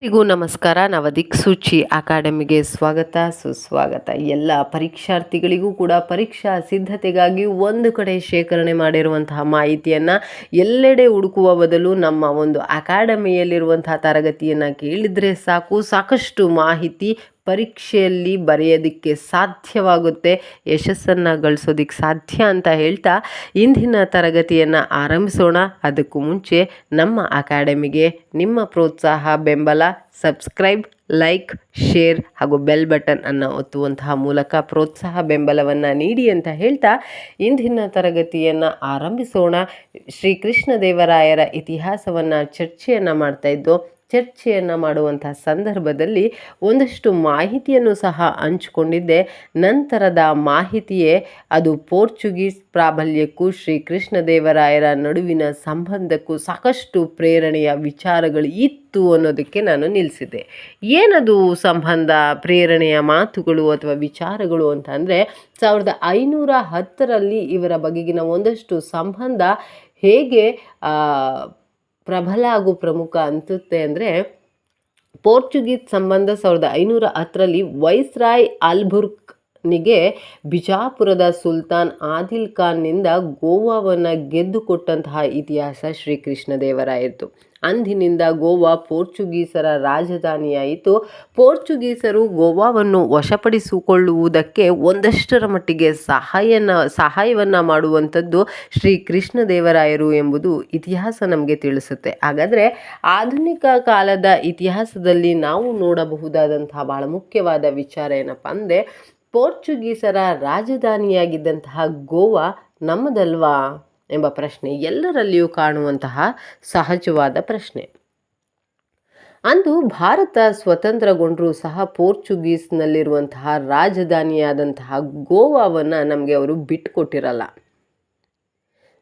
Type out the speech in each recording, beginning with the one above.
ಎಲ್ರಿಗೂ ನಮಸ್ಕಾರ. ನವದಿಕ್ಸೂಚಿ ಅಕಾಡೆಮಿಗೆ ಸ್ವಾಗತ ಸುಸ್ವಾಗತ. ಎಲ್ಲ ಪರೀಕ್ಷಾರ್ಥಿಗಳಿಗೂ ಕೂಡ ಪರೀಕ್ಷಾ ಸಿದ್ಧತೆಗಾಗಿ ಒಂದು ಕಡೆ ಶೇಖರಣೆ ಮಾಡಿರುವಂತಹ ಮಾಹಿತಿಯನ್ನು ಎಲ್ಲೆಡೆ ಹುಡುಕುವ ಬದಲು ನಮ್ಮ ಒಂದು ಅಕಾಡೆಮಿಯಲ್ಲಿರುವಂತಹ ತರಗತಿಯನ್ನು ಕೇಳಿದರೆ ಸಾಕಷ್ಟು ಮಾಹಿತಿ ಪರೀಕ್ಷೆಯಲ್ಲಿ ಬರೆಯೋದಕ್ಕೆ ಸಾಧ್ಯವಾಗುತ್ತೆ, ಯಶಸ್ಸನ್ನು ಗಳಿಸೋದಕ್ಕೆ ಸಾಧ್ಯ ಅಂತ ಹೇಳ್ತಾ ಇಂದಿನ ತರಗತಿಯನ್ನು ಆರಂಭಿಸೋಣ. ಅದಕ್ಕೂ ಮುಂಚೆ ನಮ್ಮ ಅಕಾಡೆಮಿಗೆ ನಿಮ್ಮ ಪ್ರೋತ್ಸಾಹ, ಬೆಂಬಲ, ಸಬ್ಸ್ಕ್ರೈಬ್, ಲೈಕ್, ಶೇರ್ ಹಾಗೂ ಬೆಲ್ ಬಟನ್ ಅನ್ನು ಒತ್ತುವಂತಹ ಮೂಲಕ ಪ್ರೋತ್ಸಾಹ ಬೆಂಬಲವನ್ನು ನೀಡಿ ಅಂತ ಹೇಳ್ತಾ ಇಂದಿನ ತರಗತಿಯನ್ನು ಆರಂಭಿಸೋಣ. ಶ್ರೀಕೃಷ್ಣ ದೇವರಾಯರ ಇತಿಹಾಸವನ್ನು ಚರ್ಚೆಯನ್ನು ಮಾಡ್ತಾ ಇದ್ದು, ಚರ್ಚೆಯನ್ನು ಮಾಡುವಂತಹ ಸಂದರ್ಭದಲ್ಲಿ ಒಂದಷ್ಟು ಮಾಹಿತಿಯನ್ನು ಸಹ ಹಂಚಿಕೊಂಡಿದ್ದೆ. ನಂತರದ ಮಾಹಿತಿಯೇ ಅದು ಪೋರ್ಚುಗೀಸ್ ಪ್ರಾಬಲ್ಯಕ್ಕೂ ಶ್ರೀಕೃಷ್ಣ ದೇವರಾಯರ ನಡುವಿನ ಸಂಬಂಧಕ್ಕೂ ಸಾಕಷ್ಟು ಪ್ರೇರಣೆಯ ವಿಚಾರಗಳು ಇತ್ತು ಅನ್ನೋದಕ್ಕೆ ನಾನು ನಿಲ್ಲಿಸಿದ್ದೆ. ಏನದು ಸಂಬಂಧ, ಪ್ರೇರಣೆಯ ಮಾತುಗಳು ಅಥವಾ ವಿಚಾರಗಳು ಅಂತ ಅಂದರೆ 1510ರಲ್ಲಿ ಇವರ ಬಗೆಗಿನ ಒಂದಷ್ಟು ಸಂಬಂಧ ಹೇಗೆ ಪ್ರಬಲ ಹಾಗೂ ಪ್ರಮುಖ ಅನ್ಸುತ್ತೆ ಅಂದರೆ, ಪೋರ್ಚುಗೀಸ್ ಸಂಬಂಧ 1510ರಲ್ಲಿ ವೈಸ್ರಾಯ್ ಅಲ್ಬುರ್ಕ್ನಿಗೆ ಬಿಜಾಪುರದ ಸುಲ್ತಾನ್ ಆದಿಲ್ ಖಾನ್ನಿಂದ ಗೋವಾವನ್ನು ಗೆದ್ದುಕೊಟ್ಟಂತಹ ಇತಿಹಾಸ ಶ್ರೀಕೃಷ್ಣ ದೇವರಾಯರದು. ಅಂದಿನಿಂದ ಗೋವಾ ಪೋರ್ಚುಗೀಸರ ರಾಜಧಾನಿಯಾಯಿತು. ಪೋರ್ಚುಗೀಸರು ಗೋವಾವನ್ನು ವಶಪಡಿಸಿಕೊಳ್ಳುವುದಕ್ಕೆ ಒಂದಷ್ಟರ ಮಟ್ಟಿಗೆ ಸಹಾಯವನ್ನು ಮಾಡುವಂಥದ್ದು ಶ್ರೀಕೃಷ್ಣ ದೇವರಾಯರು ಎಂಬುದು ಇತಿಹಾಸ ನಮಗೆ ತಿಳಿಸುತ್ತೆ. ಹಾಗಾದರೆ ಆಧುನಿಕ ಕಾಲದ ಇತಿಹಾಸದಲ್ಲಿ ನಾವು ನೋಡಬಹುದಾದಂತಹ ಬಹಳ ಮುಖ್ಯವಾದ ವಿಚಾರ ಏನಪ್ಪ ಅಂದರೆ, ಪೋರ್ಚುಗೀಸರ ರಾಜಧಾನಿಯಾಗಿದ್ದಂತಹ ಗೋವಾ ನಮ್ಮದಲ್ವಾ ಎಂಬ ಪ್ರಶ್ನೆ ಎಲ್ಲರಲ್ಲಿಯೂ ಕಾಣುವಂತಹ ಸಹಜವಾದ ಪ್ರಶ್ನೆ. ಅಂದು ಭಾರತ ಸ್ವತಂತ್ರಗೊಂಡರೂ ಸಹ ಪೋರ್ಚುಗೀಸ್ನಲ್ಲಿರುವಂತಹ ರಾಜಧಾನಿಯಾದಂತಹ ಗೋವಾವನ್ನು ನಮಗೆ ಅವರು ಬಿಟ್ಟುಕೊಟ್ಟಿರಲ್ಲ.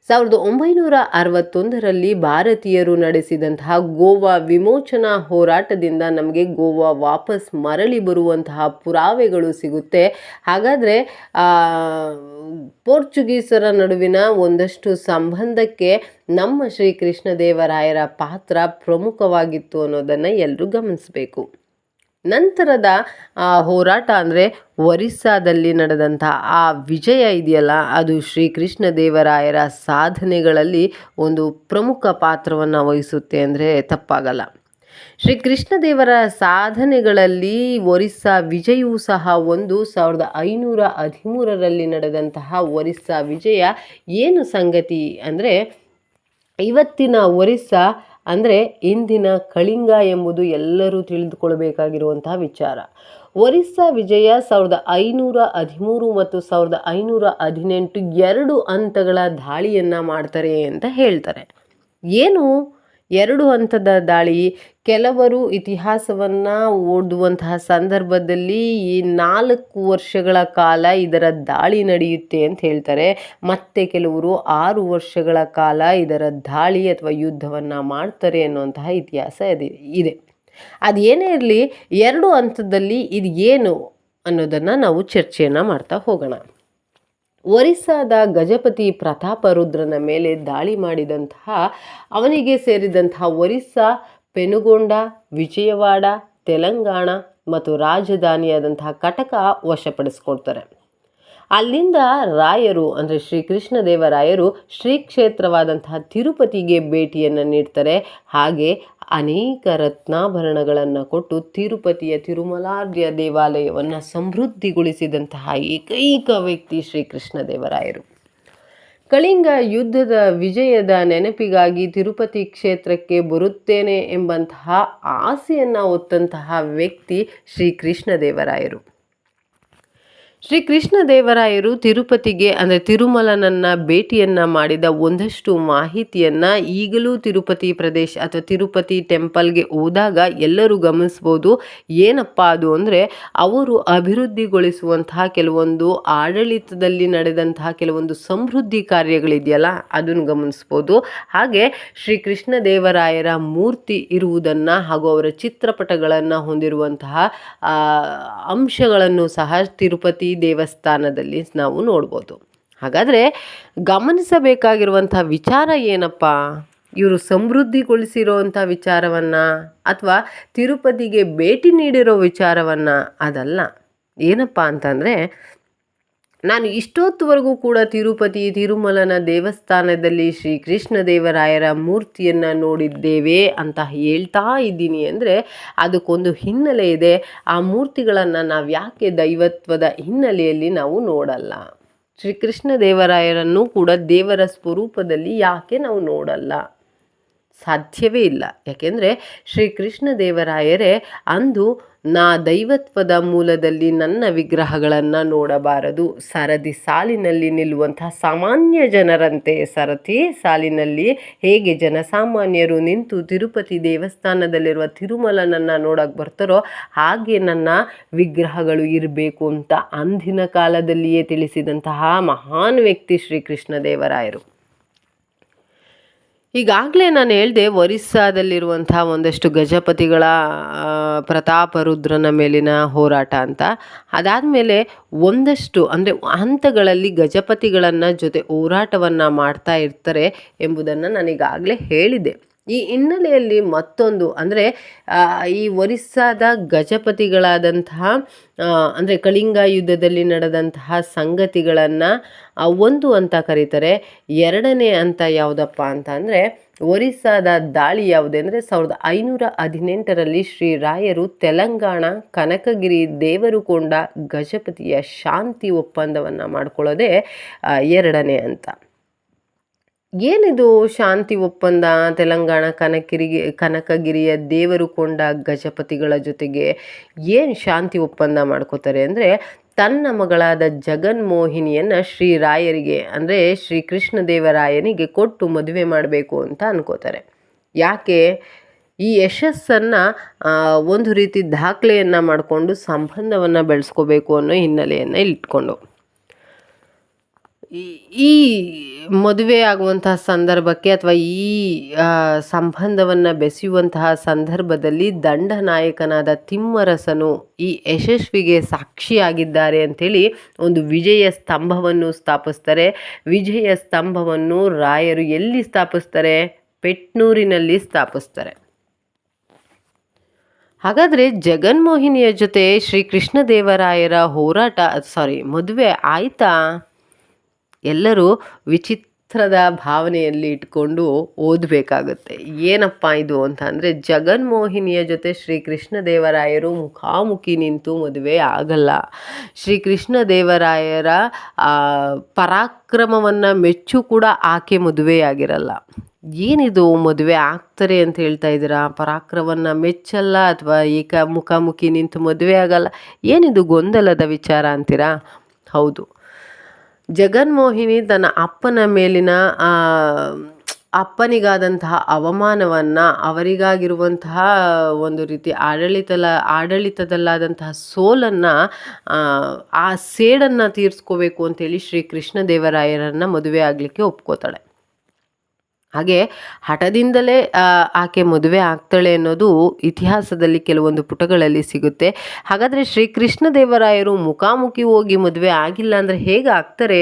1961ರಲ್ಲಿ ಭಾರತೀಯರು ನಡೆಸಿದಂತಹ ಗೋವಾ ವಿಮೋಚನಾ ಹೋರಾಟದಿಂದ ನಮಗೆ ಗೋವಾ ವಾಪಸ್ ಮರಳಿ ಬರುವಂತಹ ಪುರಾವೆಗಳು ಸಿಗುತ್ತೆ. ಹಾಗಾದರೆ ಪೋರ್ಚುಗೀಸರ ನಡುವಿನ ಒಂದಷ್ಟು ಸಂಬಂಧಕ್ಕೆ ನಮ್ಮ ಶ್ರೀಕೃಷ್ಣ ದೇವರಾಯರ ಪಾತ್ರ ಪ್ರಮುಖವಾಗಿತ್ತು ಅನ್ನೋದನ್ನು ಎಲ್ಲರೂ ಗಮನಿಸಬೇಕು. ನಂತರದ ಹೋರಾಟ ಅಂದರೆ ಒರಿಸ್ಸಾದಲ್ಲಿ ನಡೆದಂಥ ಆ ವಿಜಯ ಇದೆಯಲ್ಲ, ಅದು ಶ್ರೀಕೃಷ್ಣ ದೇವರಾಯರ ಸಾಧನೆಗಳಲ್ಲಿ ಒಂದು ಪ್ರಮುಖ ಪಾತ್ರವನ್ನು ವಹಿಸುತ್ತೆ ಅಂದರೆ ತಪ್ಪಾಗಲ್ಲ. ಶ್ರೀಕೃಷ್ಣ ದೇವರ ಸಾಧನೆಗಳಲ್ಲಿ ಒರಿಸ್ಸಾ ವಿಜಯವೂ ಸಹ ಒಂದು. 1513ರಲ್ಲಿ ನಡೆದಂತಹ ಒರಿಸ್ಸಾ ವಿಜಯ ಏನು ಸಂಗತಿ ಅಂದರೆ, ಇವತ್ತಿನ ಒರಿಸ್ಸಾ ಅಂದರೆ ಇಂದಿನ ಕಳಿಂಗ ಎಂಬುದು ಎಲ್ಲರೂ ತಿಳಿದುಕೊಳ್ಬೇಕಾಗಿರುವಂತಹ ವಿಚಾರ. ಒರಿಸ್ಸಾ ವಿಜಯ 1513 ಮತ್ತು 1518 2 ಹಂತಗಳ ದಾಳಿಯನ್ನು ಮಾಡ್ತಾರೆ ಅಂತ ಹೇಳ್ತಾರೆ. ಏನು 2 ಹಂತದ ದಾಳಿ? ಕೆಲವರು ಇತಿಹಾಸವನ್ನು ಓದುವಂತಹ ಸಂದರ್ಭದಲ್ಲಿ ಈ 4 ವರ್ಷಗಳ ಕಾಲ ಇದರ ದಾಳಿ ನಡೆಯುತ್ತೆ ಅಂತ ಹೇಳ್ತಾರೆ. ಮತ್ತು ಕೆಲವರು 6 ವರ್ಷಗಳ ಕಾಲ ಇದರ ದಾಳಿ ಅಥವಾ ಯುದ್ಧವನ್ನು ಮಾಡ್ತಾರೆ ಅನ್ನುವಂತಹ ಇತಿಹಾಸ ಇದೆ. ಅದೇನೇ ಇರಲಿ, 2 ಹಂತದಲ್ಲಿ ಇದು ಏನು ಅನ್ನೋದನ್ನು ನಾವು ಚರ್ಚೆಯನ್ನು ಮಾಡ್ತಾ ಹೋಗೋಣ. ಒರಿಸ್ಸಾದ ಗಜಪತಿ ಪ್ರತಾಪರುದ್ರನ ಮೇಲೆ ದಾಳಿ ಮಾಡಿದಂತಹ ಅವನಿಗೆ ಸೇರಿದಂತಹ ಒರಿಸ್ಸಾ, ಪೆನುಗೊಂಡ, ವಿಜಯವಾಡ, ತೆಲಂಗಾಣ ಮತ್ತು ರಾಜಧಾನಿಯಾದಂತಹ ಕಟಕ ವಶಪಡಿಸ್ಕೊಳ್ತಾರೆ. ಅಲ್ಲಿಂದ ರಾಯರು ಅಂದರೆ ಶ್ರೀಕೃಷ್ಣ ದೇವರಾಯರು ಶ್ರೀ ಕ್ಷೇತ್ರವಾದಂತಹ ತಿರುಪತಿಗೆ ಭೇಟಿಯನ್ನು ನೀಡ್ತಾರೆ. ಹಾಗೆ ಅನೇಕ ರತ್ನಾಭರಣಗಳನ್ನು ಕೊಟ್ಟು ತಿರುಪತಿಯ ತಿರುಮಲಾರ್ಯ ದೇವಾಲಯವನ್ನು ಸಮೃದ್ಧಿಗೊಳಿಸಿದಂತಹ ಏಕೈಕ ವ್ಯಕ್ತಿ ಶ್ರೀಕೃಷ್ಣ ದೇವರಾಯರು. ಕಳಿಂಗ ಯುದ್ಧದ ವಿಜಯದ ನೆನಪಿಗಾಗಿ ತಿರುಪತಿ ಕ್ಷೇತ್ರಕ್ಕೆ ಬರುತ್ತೇನೆ ಎಂಬಂತಹ ಆಸೆಯನ್ನು ಹೊತ್ತಂತಹ ವ್ಯಕ್ತಿ ಶ್ರೀಕೃಷ್ಣ ದೇವರಾಯರು. ಶ್ರೀಕೃಷ್ಣ ದೇವರಾಯರು ತಿರುಪತಿಗೆ ಅಂದರೆ ತಿರುಮಲನನ್ನು ಭೇಟಿಯನ್ನು ಮಾಡಿದ ಒಂದಷ್ಟು ಮಾಹಿತಿಯನ್ನು ಈಗಲೂ ತಿರುಪತಿ ಪ್ರದೇಶ ಅಥವಾ ತಿರುಪತಿ ಟೆಂಪಲ್ಗೆ ಹೋದಾಗ ಎಲ್ಲರೂ ಗಮನಿಸ್ಬೋದು. ಏನಪ್ಪ ಅದು ಅಂದರೆ, ಅವರು ಅಭಿವೃದ್ಧಿಗೊಳಿಸುವಂತಹ ಕೆಲವೊಂದು ಆಡಳಿತದಲ್ಲಿ ನಡೆದಂತಹ ಕೆಲವೊಂದು ಸಮೃದ್ಧಿ ಕಾರ್ಯಗಳಿದೆಯಲ್ಲ, ಅದನ್ನು ಗಮನಿಸ್ಬೋದು. ಹಾಗೆ ಶ್ರೀಕೃಷ್ಣ ದೇವರಾಯರ ಮೂರ್ತಿ ಇರುವುದನ್ನು ಹಾಗೂ ಅವರ ಚಿತ್ರಪಟಗಳನ್ನು ಹೊಂದಿರುವಂತಹ ಅಂಶಗಳನ್ನು ಸಹ ತಿರುಪತಿ ದೇವಸ್ಥಾನದಲ್ಲಿ ನಾವು ನೋಡ್ಬೋದು. ಹಾಗಾದರೆ ಗಮನಿಸಬೇಕಾಗಿರುವಂಥ ವಿಚಾರ ಏನಪ್ಪ? ಇವರು ಸಮೃದ್ಧಿಗೊಳಿಸಿರೋವಂಥ ವಿಚಾರವನ್ನು ಅಥವಾ ತಿರುಪತಿಗೆ ಭೇಟಿ ನೀಡಿರೋ ವಿಚಾರವನ್ನು ಅದಲ್ಲ. ಏನಪ್ಪ ಅಂತಂದರೆ, ನಾನು ಇಷ್ಟೊತ್ತುವರೆಗೂ ಕೂಡ ತಿರುಪತಿ ತಿರುಮಲನ ದೇವಸ್ಥಾನದಲ್ಲಿ ಶ್ರೀಕೃಷ್ಣ ದೇವರಾಯರ ಮೂರ್ತಿಯನ್ನು ನೋಡಿದ್ದೇವೆ ಅಂತ ಹೇಳ್ತಾ ಇದ್ದೀನಿ ಅಂದರೆ ಅದಕ್ಕೊಂದು ಹಿನ್ನೆಲೆ ಇದೆ. ಆ ಮೂರ್ತಿಗಳನ್ನು ನಾವು ಯಾಕೆ ದೈವತ್ವದ ಹಿನ್ನೆಲೆಯಲ್ಲಿ ನಾವು ನೋಡಲ್ಲ? ಶ್ರೀಕೃಷ್ಣ ದೇವರಾಯರನ್ನು ಕೂಡ ದೇವರ ಸ್ವರೂಪದಲ್ಲಿ ಯಾಕೆ ನಾವು ನೋಡಲ್ಲ? ಸಾಧ್ಯವೇ ಇಲ್ಲ. ಯಾಕೆಂದರೆ ಶ್ರೀಕೃಷ್ಣ ದೇವರಾಯರೇ ಅಂದು ನಾ ದೈವತ್ವದ ಮೂಲದಲ್ಲಿ ನನ್ನ ವಿಗ್ರಹಗಳನ್ನು ನೋಡಬಾರದು, ಸರದಿ ಸಾಲಿನಲ್ಲಿ ನಿಲ್ಲುವಂತಹ ಸಾಮಾನ್ಯ ಜನರಂತೆ ಸರತಿ ಸಾಲಿನಲ್ಲಿ ಹೇಗೆ ಜನಸಾಮಾನ್ಯರು ನಿಂತು ತಿರುಪತಿ ದೇವಸ್ಥಾನದಲ್ಲಿರುವ ತಿರುಮಲನನ್ನು ನೋಡಕ್ಕೆ ಬರ್ತಾರೋ ಹಾಗೆ ನನ್ನ ವಿಗ್ರಹಗಳು ಇರಬೇಕು ಅಂತ ಅಂದಿನ ಕಾಲದಲ್ಲಿಯೇ ತಿಳಿಸಿದಂತಹ ಮಹಾನ್ ವ್ಯಕ್ತಿ ಶ್ರೀಕೃಷ್ಣ ದೇವರಾಯರು. ಈಗಾಗಲೇ ನಾನು ಹೇಳಿದೆ ಒರಿಸ್ಸಾದಲ್ಲಿರುವಂಥ ಒಂದಷ್ಟು ಗಜಪತಿಗಳ ಪ್ರತಾಪರುದ್ರನ ಮೇಲಿನ ಹೋರಾಟ ಅಂತ. ಅದಾದಮೇಲೆ ಒಂದಷ್ಟು ಅಂದರೆ ಹಂತಗಳಲ್ಲಿ ಗಜಪತಿಗಳನ್ನು ಜೊತೆ ಹೋರಾಟವನ್ನು ಮಾಡ್ತಾ ಇರ್ತಾರೆ ಎಂಬುದನ್ನು ನಾನೀಗಾಗಲೇ ಹೇಳಿದೆ. ಈ ಹಿನ್ನೆಲೆಯಲ್ಲಿ ಮತ್ತೊಂದು ಅಂದರೆ ಈ ಒರಿಸ್ಸಾದ ಗಜಪತಿಗಳಾದಂತಹ ಅಂದರೆ ಕಳಿಂಗ ಯುದ್ಧದಲ್ಲಿ ನಡೆದಂತಹ ಸಂಗತಿಗಳನ್ನು ಒಂದು ಅಂತ ಕರೀತಾರೆ. ಎರಡನೇ ಅಂತ ಯಾವುದಪ್ಪ ಅಂತ ಅಂದರೆ ಒರಿಸ್ಸಾದ ದಾಳಿ ಯಾವುದೇ ಅಂದರೆ 1518ರಲ್ಲಿ ಶ್ರೀರಾಯರು ತೆಲಂಗಾಣ ಕನಕಗಿರಿ ದೇವರುಕೊಂಡ ಗಜಪತಿಯ ಶಾಂತಿ ಒಪ್ಪಂದವನ್ನು ಮಾಡ್ಕೊಳ್ಳೋದೇ ಎರಡನೇ ಅಂತ. ಏನಿದು ಶಾಂತಿ ಒಪ್ಪಂದ? ತೆಲಂಗಾಣ ಕನಕಗಿರಿಯ ದೇವರುಕೊಂಡ ಗಜಪತಿಗಳ ಜೊತೆಗೆ ಏನು ಶಾಂತಿ ಒಪ್ಪಂದ ಮಾಡ್ಕೋತಾರೆ ಅಂದರೆ ತನ್ನ ಮಗಳಾದ ಜಗನ್ಮೋಹಿನಿಯನ್ನು ಶ್ರೀರಾಯರಿಗೆ ಅಂದರೆ ಶ್ರೀಕೃಷ್ಣ ದೇವರಾಯನಿಗೆ ಕೊಟ್ಟು ಮದುವೆ ಮಾಡಬೇಕು ಅಂತ ಅನ್ಕೋತಾರೆ. ಯಾಕೆ? ಈ ಯಶಸ್ಸನ್ನು ಒಂದು ರೀತಿ ದಾಖಲೆಯನ್ನು ಮಾಡಿಕೊಂಡು ಸಂಬಂಧವನ್ನು ಬೆಳೆಸ್ಕೋಬೇಕು ಅನ್ನೋ ಹಿನ್ನೆಲೆಯನ್ನು ಇಟ್ಕೊಂಡು ಈ ಮದುವೆ ಆಗುವಂತಹ ಸಂದರ್ಭಕ್ಕೆ ಅಥವಾ ಈ ಸಂಬಂಧವನ್ನು ಬೆಸೆಯುವಂತಹ ಸಂದರ್ಭದಲ್ಲಿ ದಂಡನಾಯಕನಾದ ತಿಮ್ಮರಸನು ಈ ಯಶಸ್ವಿಗೆ ಸಾಕ್ಷಿಯಾಗಿದ್ದಾರೆ ಅಂಥೇಳಿ ಒಂದು ವಿಜಯ ಸ್ತಂಭವನ್ನು ಸ್ಥಾಪಿಸ್ತಾರೆ. ವಿಜಯ ಸ್ತಂಭವನ್ನು ರಾಯರು ಎಲ್ಲಿ ಸ್ಥಾಪಿಸ್ತಾರೆ? ಪೆಟ್ನೂರಿನಲ್ಲಿ ಸ್ಥಾಪಿಸ್ತಾರೆ. ಹಾಗಾದರೆ ಜಗನ್ಮೋಹಿನಿಯ ಜೊತೆ ಶ್ರೀಕೃಷ್ಣ ದೇವರಾಯರ ಮದುವೆ ಆಯಿತಾ? ಎಲ್ಲರೂ ವಿಚಿತ್ರದ ಭಾವನೆಯಲ್ಲಿ ಇಟ್ಕೊಂಡು ಓದಬೇಕಾಗುತ್ತೆ. ಏನಪ್ಪ ಇದು ಅಂತ ಅಂದರೆ ಜಗನ್ಮೋಹಿನಿಯ ಜೊತೆ ಶ್ರೀಕೃಷ್ಣ ದೇವರಾಯರು ಮುಖಾಮುಖಿ ನಿಂತು ಮದುವೆ ಆಗಲ್ಲ. ಶ್ರೀಕೃಷ್ಣ ದೇವರಾಯರ ಪರಾಕ್ರಮವನ್ನು ಮೆಚ್ಚು ಕೂಡ ಆಕೆ ಮದುವೆಯಾಗಿರಲ್ಲ. ಏನಿದು ಮದುವೆ ಆಗ್ತಾರೆ ಅಂತ ಹೇಳ್ತಾ ಇದ್ದೀರಾ? ಪರಾಕ್ರಮವನ್ನು ಮೆಚ್ಚಲ್ಲ ಅಥವಾ ಮುಖಾಮುಖಿ ನಿಂತು ಮದುವೆ ಆಗಲ್ಲ, ಏನಿದು ಗೊಂದಲದ ವಿಚಾರ ಅಂತೀರಾ? ಹೌದು, ಜಗನ್ಮೋಹಿನಿ ತನ್ನ ಅಪ್ಪನ ಮೇಲಿನ ಅಪ್ಪನಿಗಾದಂತಹ ಅವಮಾನವನ್ನು, ಅವರಿಗಾಗಿರುವಂತಹ ಒಂದು ರೀತಿ ಆಡಳಿತದಲ್ಲಾದಂತಹ ಸೋಲನ್ನು, ಆ ಸೇಡನ್ನು ತೀರಿಸ್ಕೋಬೇಕು ಅಂತೇಳಿ ಶ್ರೀಕೃಷ್ಣ ದೇವರಾಯರನ್ನು ಮದುವೆ ಆಗಲಿಕ್ಕೆ ಒಪ್ಕೋತಾಳೆ. ಹಾಗೆ ಹಠದಿಂದಲೇ ಆಕೆ ಮದುವೆ ಆಗ್ತಾಳೆ ಅನ್ನೋದು ಇತಿಹಾಸದಲ್ಲಿ ಕೆಲವೊಂದು ಪುಟಗಳಲ್ಲಿ ಸಿಗುತ್ತೆ. ಹಾಗಾದರೆ ಶ್ರೀಕೃಷ್ಣ ದೇವರಾಯರು ಮುಖಾಮುಖಿ ಹೋಗಿ ಮದುವೆ ಆಗಿಲ್ಲ ಅಂದರೆ ಹೇಗೆ ಆಗ್ತಾರೆ?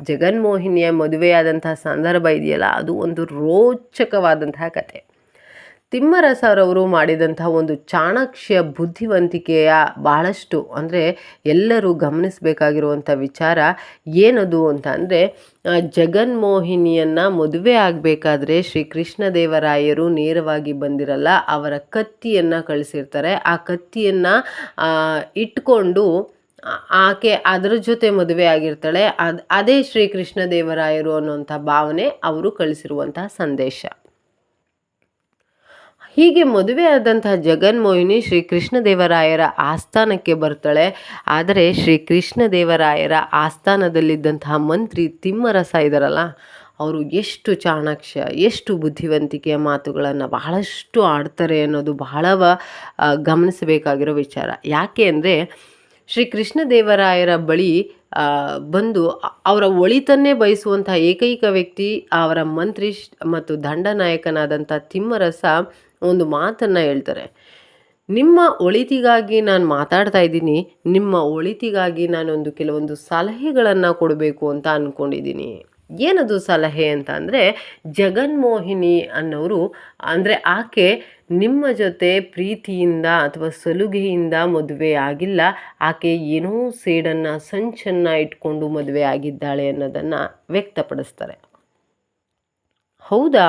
ಜಗನ್ಮೋಹಿನಿಯ ಮದುವೆಯಾದಂತಹ ಸಂದರ್ಭ ಇದೆಯಲ್ಲ, ಅದು ಒಂದು ರೋಚಕವಾದಂತಹ ಕತೆ. ತಿಮ್ಮರಸರವರು ಮಾಡಿದಂತಹ ಒಂದು ಚಾಣಕ್ಯ ಬುದ್ಧಿವಂತಿಕೆಯ ಬಹಳಷ್ಟು ಅಂದರೆ ಎಲ್ಲರೂ ಗಮನಿಸಬೇಕಾಗಿರುವಂಥ ವಿಚಾರ ಏನದು ಅಂತ ಅಂದರೆ ಜಗನ್ಮೋಹಿನಿಯನ್ನು ಮದುವೆ ಆಗಬೇಕಾದ್ರೆ ಶ್ರೀಕೃಷ್ಣ ದೇವರಾಯರು ನೇರವಾಗಿ ಬಂದಿರಲ್ಲ, ಅವರ ಕತ್ತಿಯನ್ನು ಕಳಿಸಿರ್ತಾರೆ. ಆ ಕತ್ತಿಯನ್ನು ಇಟ್ಕೊಂಡು ಆಕೆ ಅದರ ಜೊತೆ ಮದುವೆ ಆಗಿರ್ತಾಳೆ. ಅದೇ ಶ್ರೀಕೃಷ್ಣ ದೇವರಾಯರು ಅನ್ನುವಂಥ ಭಾವನೆ ಅವರು ಕಳಿಸಿರುವಂತಹ ಸಂದೇಶ. ಹೀಗೆ ಮದುವೆ ಆದಂತಹ ಜಗನ್ಮೋಹಿನಿ ಶ್ರೀಕೃಷ್ಣ ದೇವರಾಯರ ಆಸ್ಥಾನಕ್ಕೆ ಬರ್ತಾಳೆ. ಆದರೆ ಶ್ರೀಕೃಷ್ಣ ದೇವರಾಯರ ಆಸ್ಥಾನದಲ್ಲಿದ್ದಂತಹ ಮಂತ್ರಿ ತಿಮ್ಮರಸ ಇದ್ದಾರಲ್ಲ, ಅವರು ಎಷ್ಟು ಚಾಣಕ್ಯ, ಎಷ್ಟು ಬುದ್ಧಿವಂತಿಕೆಯ ಮಾತುಗಳನ್ನು ಬಹಳಷ್ಟು ಆಡ್ತಾರೆ ಅನ್ನೋದು ಬಹಳ ಗಮನಿಸಬೇಕಾಗಿರೋ ವಿಚಾರ. ಯಾಕೆ ಅಂದರೆ ಶ್ರೀಕೃಷ್ಣ ದೇವರಾಯರ ಬಳಿ ಬಂದು ಅವರ ಒಳಿತನ್ನೇ ಬಯಸುವಂಥ ಏಕೈಕ ವ್ಯಕ್ತಿ ಅವರ ಮಂತ್ರಿ ಮತ್ತು ದಂಡನಾಯಕನಾದಂಥ ತಿಮ್ಮರಸ ಒಂದು ಮಾತನ್ನು ಹೇಳ್ತಾರೆ. ನಿಮ್ಮ ಒಳಿತಿಗಾಗಿ ನಾನು ಮಾತಾಡ್ತಾ ಇದ್ದೀನಿ, ನಿಮ್ಮ ಒಳಿತಿಗಾಗಿ ನಾನೊಂದು ಕೆಲವೊಂದು ಸಲಹೆಗಳನ್ನು ಕೊಡಬೇಕು ಅಂತ ಅಂದ್ಕೊಂಡಿದ್ದೀನಿ. ಏನದು ಸಲಹೆ ಅಂತ ಅಂದರೆ, ಜಗನ್ಮೋಹಿನಿ ಅನ್ನೋರು ಅಂದರೆ ಆಕೆ ನಿಮ್ಮ ಜೊತೆ ಪ್ರೀತಿಯಿಂದ ಅಥವಾ ಸಲುಗೆಯಿಂದ ಮದುವೆ ಆಗಿಲ್ಲ, ಆಕೆ ಏನೋ ಸೇಡನ್ನು ಸಂಚನ್ನು ಇಟ್ಕೊಂಡು ಮದುವೆ ಆಗಿದ್ದಾಳೆ ಅನ್ನೋದನ್ನು ವ್ಯಕ್ತಪಡಿಸ್ತಾರೆ. ಹೌದಾ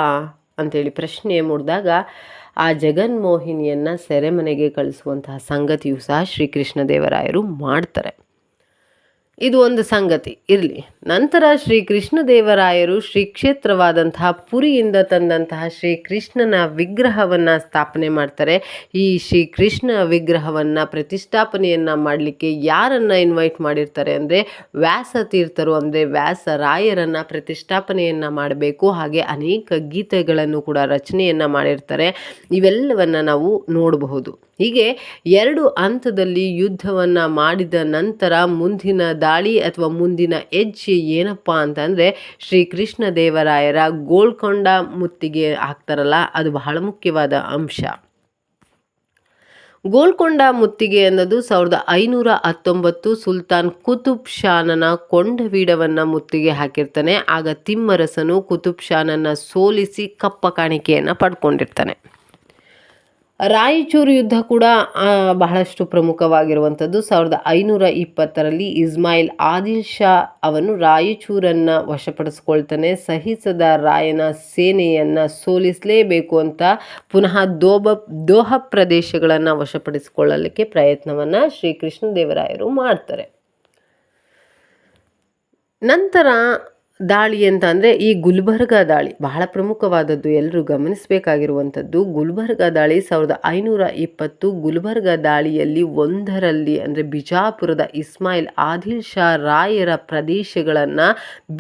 ಅಂತೇಳಿ ಪ್ರಶ್ನೆ ಮೂಡಿದಾಗ ಆ ಜಗನ್ಮೋಹಿನಿಯನ್ನು ಸೆರೆಮನೆಗೆ ಕಳಿಸುವಂತಹ ಸಂಗತಿಯು ಸಹ ಶ್ರೀಕೃಷ್ಣದೇವರಾಯರು ಮಾಡ್ತಾರೆ. ಇದು ಒಂದು ಸಂಗತಿ ಇರಲಿ. ನಂತರ ಶ್ರೀಕೃಷ್ಣದೇವರಾಯರು ಶ್ರೀ ಕ್ಷೇತ್ರವಾದಂತಹ ಪುರಿಯಿಂದ ತಂದಂತಹ ಶ್ರೀಕೃಷ್ಣನ ವಿಗ್ರಹವನ್ನು ಸ್ಥಾಪನೆ ಮಾಡ್ತಾರೆ. ಈ ಶ್ರೀಕೃಷ್ಣ ವಿಗ್ರಹವನ್ನು ಪ್ರತಿಷ್ಠಾಪನೆಯನ್ನು ಮಾಡಲಿಕ್ಕೆ ಯಾರನ್ನು ಇನ್ವೈಟ್ ಮಾಡಿರ್ತಾರೆ ಅಂದರೆ, ವ್ಯಾಸತೀರ್ಥರು ಅಂದರೆ ವ್ಯಾಸರಾಯರನ್ನು ಪ್ರತಿಷ್ಠಾಪನೆಯನ್ನು ಮಾಡಬೇಕು. ಹಾಗೆ ಅನೇಕ ಗೀತೆಗಳನ್ನು ಕೂಡ ರಚನೆಯನ್ನು ಮಾಡಿರ್ತಾರೆ. ಇವೆಲ್ಲವನ್ನು ನಾವು ನೋಡಬಹುದು. ಹೀಗೆ 2 ಹಂತದಲ್ಲಿ ಯುದ್ಧವನ್ನು ಮಾಡಿದ ನಂತರ ಮುಂದಿನ ದಾಳಿ ಅಥವಾ ಮುಂದಿನ ಹೆಜ್ಜೆ ಏನಪ್ಪ ಅಂತಂದರೆ, ಶ್ರೀಕೃಷ್ಣದೇವರಾಯರ ಗೋಲ್ಕೊಂಡ ಮುತ್ತಿಗೆ ಹಾಕ್ತಾರಲ್ಲ, ಅದು ಬಹಳ ಮುಖ್ಯವಾದ ಅಂಶ. ಗೋಲ್ಕೊಂಡ ಮುತ್ತಿಗೆ ಅನ್ನೋದು 1519 ಸುಲ್ತಾನ್ ಕುತುಬ್ ಶಾನನ ಕೊಂಡವೀಡವನ್ನು ಮುತ್ತಿಗೆ ಹಾಕಿರ್ತಾನೆ. ಆಗ ತಿಮ್ಮರಸನು ಕುತುಬ್ ಶಾನನ್ನು ಸೋಲಿಸಿ ಕಪ್ಪ ಕಾಣಿಕೆಯನ್ನು ಪಡ್ಕೊಂಡಿರ್ತಾನೆ. ರಾಯಚೂರು ಯುದ್ಧ ಕೂಡ ಬಹಳಷ್ಟು ಪ್ರಮುಖವಾಗಿರುವಂಥದ್ದು. 1520ರಲ್ಲಿ ಇಸ್ಮಾಯಿಲ್ ಆದಿಲ್ ಶಾ ಅವನು ರಾಯಚೂರನ್ನು ವಶಪಡಿಸ್ಕೊಳ್ತಾನೆ. ಸಹಿಸದ ರಾಯನ ಸೇನೆಯನ್ನು ಸೋಲಿಸಲೇಬೇಕು ಅಂತ ಪುನಃ ದೋಹ ಪ್ರದೇಶಗಳನ್ನು ವಶಪಡಿಸಿಕೊಳ್ಳಲಿಕ್ಕೆ ಪ್ರಯತ್ನವನ್ನು ಶ್ರೀಕೃಷ್ಣದೇವರಾಯರು ಮಾಡ್ತಾರೆ. ನಂತರ ದಾಳಿ ಅಂತ ಅಂದರೆ ಈ ಗುಲ್ಬರ್ಗಾ ದಾಳಿ ಬಹಳ ಪ್ರಮುಖವಾದದ್ದು, ಎಲ್ಲರೂ ಗಮನಿಸಬೇಕಾಗಿರುವಂಥದ್ದು. ಗುಲ್ಬರ್ಗಾ ದಾಳಿ 1520 ಗುಲ್ಬರ್ಗಾ ದಾಳಿಯಲ್ಲಿ ಒಂದರಲ್ಲಿ ಅಂದರೆ ಬಿಜಾಪುರದ ಇಸ್ಮಾಯಿಲ್ ಆದಿಲ್ ಶಾ ರಾಯರ ಪ್ರದೇಶಗಳನ್ನು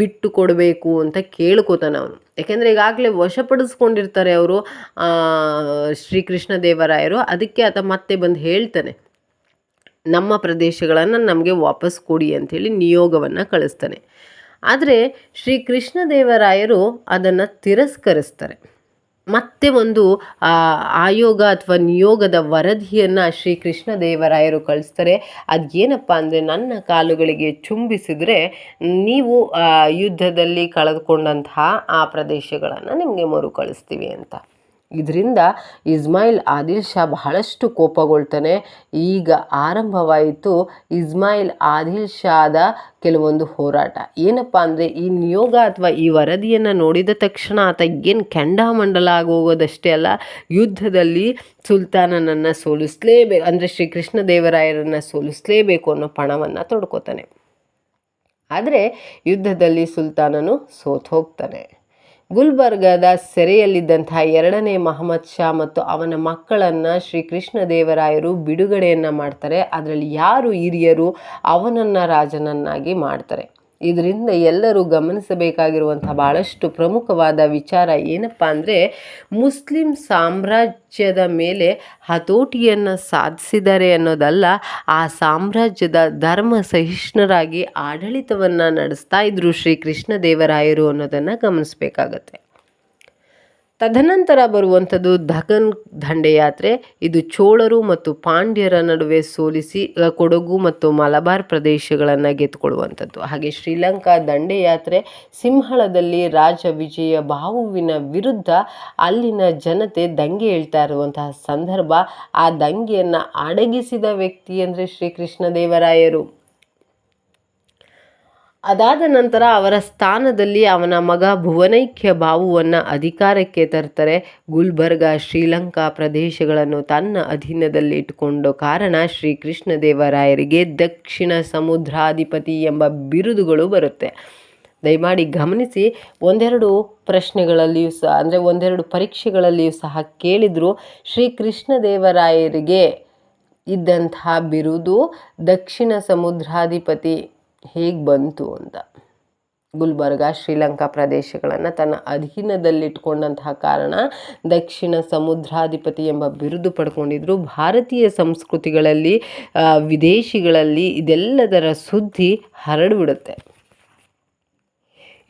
ಬಿಟ್ಟು ಕೊಡಬೇಕು ಅಂತ ಕೇಳ್ಕೊತಾನೆ ಅವನು. ಯಾಕೆಂದರೆ ಈಗಾಗಲೇ ವಶಪಡಿಸ್ಕೊಂಡಿರ್ತಾರೆ ಅವರು ಶ್ರೀಕೃಷ್ಣದೇವರಾಯರು. ಅದಕ್ಕೆ ಆತ ಮತ್ತೆ ಬಂದು ಹೇಳ್ತಾನೆ, ನಮ್ಮ ಪ್ರದೇಶಗಳನ್ನು ನಮಗೆ ವಾಪಸ್ ಕೊಡಿ ಅಂಥೇಳಿ ನಿಯೋಗವನ್ನು ಕಳಿಸ್ತಾನೆ. ಆದರೆ ಶ್ರೀಕೃಷ್ಣದೇವರಾಯರು ಅದನ್ನು ತಿರಸ್ಕರಿಸ್ತಾರೆ. ಮತ್ತೆ ಒಂದು ಆಯೋಗ ಅಥವಾ ನಿಯೋಗದ ವರದಿಯನ್ನು ಶ್ರೀಕೃಷ್ಣದೇವರಾಯರು ಕಳಿಸ್ತಾರೆ. ಅದೇನಪ್ಪ ಅಂದರೆ, ನನ್ನ ಕಾಲುಗಳಿಗೆ ಚುಂಬಿಸಿದರೆ ನೀವು ಯುದ್ಧದಲ್ಲಿ ಕಳೆದುಕೊಂಡಂತಹ ಆ ಪ್ರದೇಶಗಳನ್ನು ನಿಮಗೆ ಮರುಕಳಿಸ್ತೀವಿ ಅಂತ. ಇದರಿಂದ ಇಸ್ಮಾಯಿಲ್ ಆದಿಲ್ ಶಾ ಬಹಳಷ್ಟು ಕೋಪಗೊಳ್ತಾನೆ. ಈಗ ಆರಂಭವಾಯಿತು ಇಸ್ಮಾಯಿಲ್ ಆದಿಲ್ ಶಾದ ಕೆಲವೊಂದು ಹೋರಾಟ. ಏನಪ್ಪ ಅಂದರೆ, ಈ ನಿಯೋಗ ಅಥವಾ ಈ ವರದಿಯನ್ನು ನೋಡಿದ ತಕ್ಷಣ ಆತ ಏನು ಕೆಂಡಾಮಂಡಲ ಆಗೋಗೋದಷ್ಟೇ ಅಲ್ಲ, ಯುದ್ಧದಲ್ಲಿ ಸುಲ್ತಾನನನ್ನು ಸೋಲಿಸಲೇಬೇಕು ಅಂದರೆ ಶ್ರೀಕೃಷ್ಣದೇವರಾಯರನ್ನು ಸೋಲಿಸಲೇಬೇಕು ಅನ್ನೋ ಪಣವನ್ನು ತೊಡ್ಕೋತಾನೆ. ಆದರೆ ಯುದ್ಧದಲ್ಲಿ ಸುಲ್ತಾನನು ಸೋತು ಹೋಗ್ತಾನೆ. ಗುಲ್ಬರ್ಗಾದ ಸೆರೆಯಲ್ಲಿದ್ದಂತಹ 2ನೇ ಮಹಮ್ಮದ್ ಶಾ ಮತ್ತು ಅವನ ಮಕ್ಕಳನ್ನು ಶ್ರೀಕೃಷ್ಣದೇವರಾಯರು ಬಿಡುಗಡೆಯನ್ನು ಮಾಡ್ತಾರೆ. ಅದರಲ್ಲಿ ಯಾರು ಹಿರಿಯರು ಅವನನ್ನು ರಾಜನನ್ನಾಗಿ ಮಾಡ್ತಾರೆ. ಇದರಿಂದ ಎಲ್ಲರೂ ಗಮನಿಸಬೇಕಾಗಿರುವಂಥ ಭಾಳಷ್ಟು ಪ್ರಮುಖವಾದ ವಿಚಾರ ಏನಪ್ಪ ಅಂದರೆ, ಮುಸ್ಲಿಂ ಸಾಮ್ರಾಜ್ಯದ ಮೇಲೆ ಹತೋಟಿಯನ್ನು ಸಾಧಿಸಿದ್ದಾರೆ ಅನ್ನೋದಲ್ಲ, ಆ ಸಾಮ್ರಾಜ್ಯದ ಧರ್ಮ ಸಹಿಷ್ಣುರಾಗಿ ಆಡಳಿತವನ್ನು ನಡೆಸ್ತಾ ಇದ್ರು ಶ್ರೀಕೃಷ್ಣದೇವರಾಯರು ಅನ್ನೋದನ್ನು ಗಮನಿಸಬೇಕಾಗತ್ತೆ. ತದನಂತರ ಬರುವಂಥದ್ದು ದಖನ್ ದಂಡಯಾತ್ರೆ. ಇದು ಚೋಳರು ಮತ್ತು ಪಾಂಡ್ಯರ ನಡುವೆ ಸೋಲಿಸಿ ಕೊಡಗು ಮತ್ತು ಮಲಬಾರ್ ಪ್ರದೇಶಗಳನ್ನು ಗೆದ್ದುಕೊಳ್ಳುವಂಥದ್ದು. ಹಾಗೆ ಶ್ರೀಲಂಕಾ ದಂಡಯಾತ್ರೆ, ಸಿಂಹಳದಲ್ಲಿ ರಾಜ ವಿಜಯ ಬಾಹುವಿನ ವಿರುದ್ಧ ಅಲ್ಲಿನ ಜನತೆ ದಂಗೆ ಹೇಳ್ತಾ ಇರುವಂತಹ ಸಂದರ್ಭ. ಆ ದಂಗೆಯನ್ನು ಅಡಗಿಸಿದ ವ್ಯಕ್ತಿ ಅಂದರೆ ಶ್ರೀಕೃಷ್ಣದೇವರಾಯರು. ಅದಾದ ನಂತರ ಅವರ ಸ್ಥಾನದಲ್ಲಿ ಅವನ ಮಗ ಭುವನೈಕ್ಯ ಬಾಹುವನ್ನು ಅಧಿಕಾರಕ್ಕೆ ತರ್ತಾರೆ. ಗುಲ್ಬರ್ಗಾ ಶ್ರೀಲಂಕಾ ಪ್ರದೇಶಗಳನ್ನು ತನ್ನ ಅಧೀನದಲ್ಲಿ ಇಟ್ಟುಕೊಂಡ ಕಾರಣ ಶ್ರೀಕೃಷ್ಣದೇವರಾಯರಿಗೆ ದಕ್ಷಿಣ ಸಮುದ್ರಾಧಿಪತಿ ಎಂಬ ಬಿರುದುಗಳು ಬರುತ್ತೆ. ದಯಮಾಡಿ ಗಮನಿಸಿ, ಒಂದೆರಡು ಪ್ರಶ್ನೆಗಳಲ್ಲಿಯೂ ಸಹ ಅಂದರೆ ಒಂದೆರಡು ಪರೀಕ್ಷೆಗಳಲ್ಲಿಯೂ ಸಹ ಕೇಳಿದರು, ಶ್ರೀಕೃಷ್ಣದೇವರಾಯರಿಗೆ ಇದ್ದಂತಹ ಬಿರುದು ದಕ್ಷಿಣ ಸಮುದ್ರಾಧಿಪತಿ ಹೇಗೆ ಬಂತು ಅಂತ. ಗುಲ್ಬರ್ಗಾ ಶ್ರೀಲಂಕಾ ಪ್ರದೇಶಗಳನ್ನು ತನ್ನ ಅಧೀನದಲ್ಲಿಟ್ಕೊಂಡಂತಹ ಕಾರಣ ದಕ್ಷಿಣ ಸಮುದ್ರಾಧಿಪತಿ ಎಂಬ ಬಿರುದು ಪಡ್ಕೊಂಡಿದ್ರು. ಭಾರತೀಯ ಸಂಸ್ಕೃತಿಗಳಲ್ಲಿ ವಿದೇಶಿಗಳಲ್ಲಿ ಇದೆಲ್ಲದರ ಸುದ್ದಿ ಹರಡಿಬಿಡುತ್ತೆ.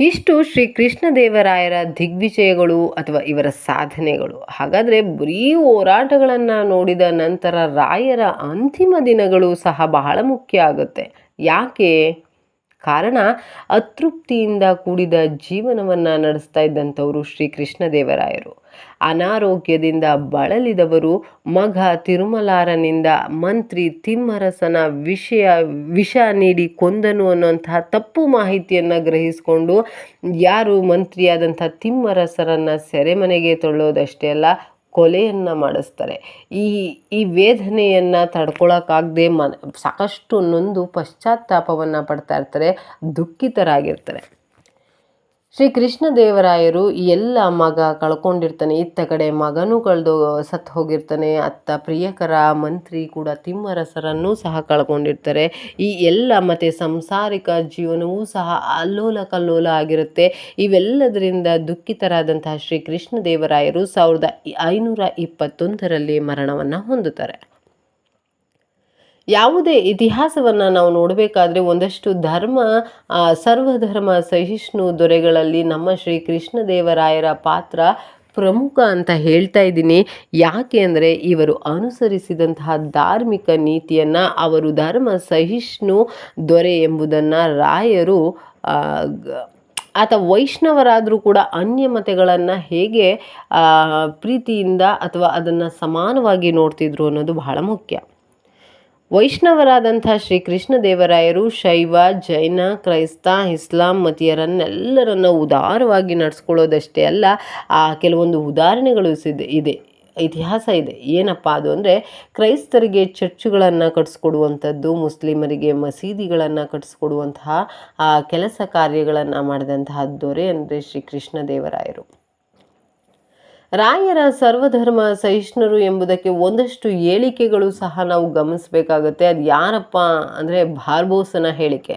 ಇಷ್ಟು ಶ್ರೀಕೃಷ್ಣದೇವರಾಯರ ದಿಗ್ವಿಜಯಗಳು ಅಥವಾ ಇವರ ಸಾಧನೆಗಳು. ಹಾಗಾದರೆ ಬರೀ ಹೋರಾಟಗಳನ್ನು ನೋಡಿದ ನಂತರ ರಾಯರ ಅಂತಿಮ ದಿನಗಳು ಸಹ ಬಹಳ ಮುಖ್ಯ ಆಗುತ್ತೆ. ಯಾಕೆ? ಕಾರಣ ಅತೃಪ್ತಿಯಿಂದ ಕೂಡಿದ ಜೀವನವನ್ನು ನಡೆಸ್ತಾ ಇದ್ದಂಥವರು ಶ್ರೀ ಕೃಷ್ಣದೇವರಾಯರು. ಅನಾರೋಗ್ಯದಿಂದ ಬಳಲಿದವರು ಮಗ ತಿರುಮಲಾರನಿಂದ ಮಂತ್ರಿ ತಿಮ್ಮರಸನ ವಿಷ ನೀಡಿ ಕೊಂದನು ಅನ್ನುವಂತಹ ತಪ್ಪು ಮಾಹಿತಿಯನ್ನು ಗ್ರಹಿಸಿಕೊಂಡು ಯಾರು ಮಂತ್ರಿಯಾದಂಥ ತಿಮ್ಮರಸರನ್ನು ಸೆರೆಮನೆಗೆ ತಳ್ಳೋದಷ್ಟೇ ಅಲ್ಲ, ಕೊಲೆಯನ್ನು ಮಾಡಿಸ್ತಾರೆ. ಈ ವೇದನೆಯನ್ನು ತಡ್ಕೊಳಕ್ಕಾಗದೆ ಸಾಕಷ್ಟು ನೊಂದು ಪಶ್ಚಾತ್ತಾಪವನ್ನು ಪಡ್ತಾ ಇರ್ತಾರೆ, ದುಃಖಿತರಾಗಿರ್ತಾರೆ. ಶ್ರೀ ಕೃಷ್ಣದೇವರಾಯರು ಎಲ್ಲ ಮಗ ಕಳ್ಕೊಂಡಿರ್ತಾನೆ, ಇತ್ತ ಕಡೆ ಮಗನೂ ಸತ್ತು ಹೋಗಿರ್ತಾನೆ, ಅತ್ತ ಪ್ರಿಯಕರ ಮಂತ್ರಿ ಕೂಡ ತಿಮ್ಮರಸರನ್ನೂ ಸಹ ಕಳ್ಕೊಂಡಿರ್ತಾರೆ. ಈ ಎಲ್ಲ ಮತ್ತು ಸಂಸಾರಿಕ ಜೀವನವೂ ಸಹ ಅಲ್ಲೋಲ ಕಲ್ಲೋಲ ಆಗಿರುತ್ತೆ. ಇವೆಲ್ಲದರಿಂದ ದುಃಖಿತರಾದಂತಹ ಶ್ರೀ ಕೃಷ್ಣದೇವರಾಯರು 1521ರಲ್ಲಿ ಮರಣವನ್ನು ಹೊಂದುತ್ತಾರೆ. ಯಾವುದೇ ಇತಿಹಾಸವನ್ನು ನಾವು ನೋಡಬೇಕಾದ್ರೆ ಒಂದಷ್ಟು ಸರ್ವಧರ್ಮ ಸಹಿಷ್ಣು ದೊರೆಗಳಲ್ಲಿ ನಮ್ಮ ಶ್ರೀ ಕೃಷ್ಣದೇವರಾಯರ ಪಾತ್ರ ಪ್ರಮುಖ ಅಂತ ಹೇಳ್ತಾ ಇದ್ದೀನಿ. ಯಾಕೆ ಅಂದರೆ ಇವರು ಅನುಸರಿಸಿದಂತಹ ಧಾರ್ಮಿಕ ನೀತಿಯನ್ನು, ಅವರು ಧರ್ಮ ಸಹಿಷ್ಣು ದೊರೆ ಎಂಬುದನ್ನು ರಾಯರು ಆತ ವೈಷ್ಣವರಾದರೂ ಕೂಡ ಅನ್ಯ ಮತಗಳನ್ನು ಹೇಗೆ ಪ್ರೀತಿಯಿಂದ ಅಥವಾ ಅದನ್ನು ಸಮಾನವಾಗಿ ನೋಡ್ತಿದ್ರು ಅನ್ನೋದು ಬಹಳ ಮುಖ್ಯ. ವೈಷ್ಣವರಾದಂಥ ಶ್ರೀ ಕೃಷ್ಣದೇವರಾಯರು ಶೈವ, ಜೈನ, ಕ್ರೈಸ್ತ, ಇಸ್ಲಾಂ ಮತೀಯರನ್ನೆಲ್ಲರನ್ನ ಉದಾರವಾಗಿ ನಡೆಸ್ಕೊಳ್ಳೋದಷ್ಟೇ ಅಲ್ಲ, ಕೆಲವೊಂದು ಉದಾಹರಣೆಗಳು ಇದೆ, ಇತಿಹಾಸ ಇದೆ. ಏನಪ್ಪ ಅದು ಅಂದರೆ, ಕ್ರೈಸ್ತರಿಗೆ ಚರ್ಚುಗಳನ್ನು ಕಟ್ಟಿಸ್ಕೊಡುವಂಥದ್ದು, ಮುಸ್ಲಿಮರಿಗೆ ಮಸೀದಿಗಳನ್ನು ಕಟ್ಟಿಸ್ಕೊಡುವಂತಹ ಕೆಲಸ ಕಾರ್ಯಗಳನ್ನು ಮಾಡಿದಂತಹ ದೊರೆ ಅಂದರೆ ಶ್ರೀ ಕೃಷ್ಣದೇವರಾಯರು. ರಾಯರ ಸರ್ವಧರ್ಮ ಸಹಿಷ್ಣುರು ಎಂಬುದಕ್ಕೆ ಒಂದಷ್ಟು ಹೇಳಿಕೆಗಳು ಸಹ ನಾವು ಗಮನಿಸಬೇಕಾಗುತ್ತೆ. ಅದು ಯಾರಪ್ಪ ಅಂದರೆ ಬಾರ್ಬೋಸನ ಹೇಳಿಕೆ.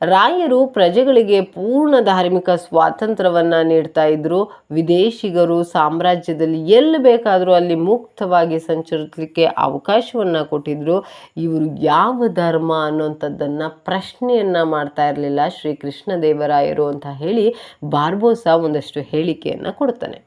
ರಾಯರು ಪ್ರಜೆಗಳಿಗೆ ಪೂರ್ಣ ಧಾರ್ಮಿಕ ಸ್ವಾತಂತ್ರ್ಯವನ್ನು ನೀಡ್ತಾ ಇದ್ರು. ವಿದೇಶಿಗರು ಸಾಮ್ರಾಜ್ಯದಲ್ಲಿ ಎಲ್ಲಿ ಬೇಕಾದರೂ ಅಲ್ಲಿ ಮುಕ್ತವಾಗಿ ಸಂಚರಿಸಲಿಕ್ಕೆ ಅವಕಾಶವನ್ನು ಕೊಟ್ಟಿದ್ರು. ಇವರು ಯಾವ ಧರ್ಮ ಅನ್ನುವಂಥದ್ದನ್ನು ಪ್ರಶ್ನೆಯನ್ನು ಮಾಡ್ತಾ ಇರಲಿಲ್ಲ ಶ್ರೀ ಕೃಷ್ಣದೇವರಾಯರು ಅಂತ ಹೇಳಿ ಬಾರ್ಬೋಸ ಒಂದಷ್ಟು ಹೇಳಿಕೆಯನ್ನು ಕೊಡ್ತಾನೆ.